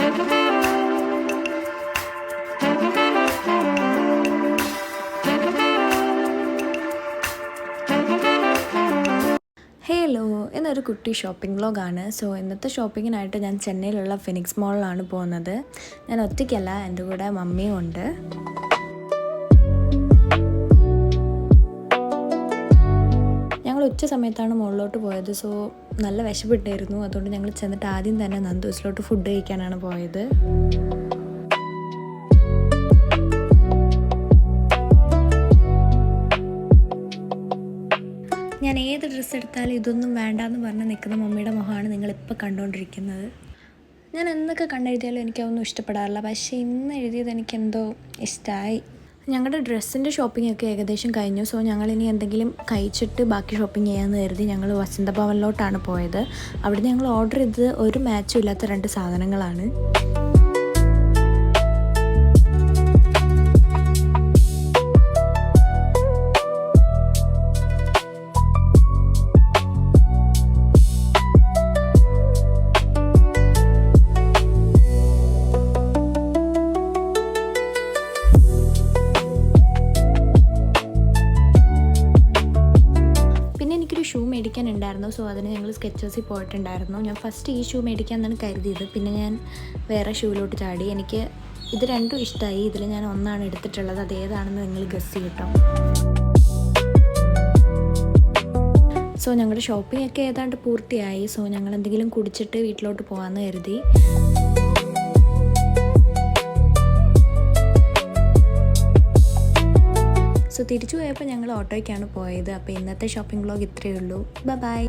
Hello, ഇന്നൊരു കുട്ടി shopping വ്ലോഗാണ്. So ഇന്നത്തെ ഷോപ്പിങ്ങിനായിട്ട് ഞാൻ ചെന്നൈയിലുള്ള ഫിനിക്സ് മോളിലാണ് പോകുന്നത്. ഞാൻ ഒറ്റയ്ക്കല്ല, എൻ്റെ കൂടെ മമ്മിയും ഉണ്ട്. ഞങ്ങൾ ഉച്ച സമയത്താണ് മുകളിലോട്ട് പോയത്. സോ നല്ല വിശപ്പിട്ടായിരുന്നു. അതുകൊണ്ട് ഞങ്ങൾ ചെന്നിട്ട് ആദ്യം തന്നെ നന്ദൂസിലോട്ട് ഫുഡ് കഴിക്കാനാണ് പോയത്. ഞാൻ ഏത് ഡ്രസ്സ് എടുത്താലും ഇതൊന്നും വേണ്ടാന്ന് പറഞ്ഞ് നിൽക്കുന്ന മമ്മിയുടെ മുഖമാണ് നിങ്ങളിപ്പോൾ കണ്ടുകൊണ്ടിരിക്കുന്നത്. ഞാൻ എന്തൊക്കെ കണ്ടെഴുതിയാലും എനിക്കതൊന്നും ഇഷ്ടപ്പെടാറില്ല. പക്ഷേ ഇന്ന് എഴുതിയത് എനിക്കെന്തോ ഇഷ്ടമായി. ഞങ്ങളുടെ ഡ്രസ്സിൻ്റെ ഷോപ്പിംഗ് ഒക്കെ ഏകദേശം കഴിഞ്ഞു. സോ ഞങ്ങളിനി എന്തെങ്കിലും കഴിച്ചിട്ട് ബാക്കി ഷോപ്പിംഗ് ചെയ്യാമെന്ന് കരുതി ഞങ്ങൾ വസന്തഭവനിലോട്ടാണ് പോയത്. അവിടെ ഞങ്ങൾ ഓർഡർ ചെയ്തത് ഒരു മാച്ചും ഇല്ലാത്ത 2 സാധനങ്ങളാണ്. ഷൂ മേടിക്കാനുണ്ടായിരുന്നു. സോ അതിന് ഞങ്ങൾ സ്കെച്ചേഴ്സിൽ പോയിട്ടുണ്ടായിരുന്നു. ഞാൻ ഫസ്റ്റ് ഈ ഷൂ മേടിക്കാമെന്നാണ് കരുതിയത്. പിന്നെ ഞാൻ വേറെ ഷൂവിലോട്ട് ചാടി. എനിക്ക് ഇത് രണ്ടും ഇഷ്ടമായി. ഇതിൽ ഞാൻ ഒന്നാണ് എടുത്തിട്ടുള്ളത്. അത് ഏതാണെന്ന് നിങ്ങൾ ഗസ് ചെയ്യട്ടോ. സോ ഞങ്ങളുടെ ഷോപ്പിംഗ് ഒക്കെ ഏതാണ്ട് പൂർത്തിയായി. സോ ഞങ്ങൾ എന്തെങ്കിലും കുടിച്ചിട്ട് വീട്ടിലോട്ട് പോകാമെന്ന് കരുതി. സോ തിരിച്ചു പോയപ്പോൾ ഞങ്ങൾ ഓട്ടോയ്ക്കാണ് പോയത്. അപ്പോൾ ഇന്നത്തെ ഷോപ്പിംഗ് വ്ലോഗ് ഇത്രയേ ഉള്ളൂ. ബൈ.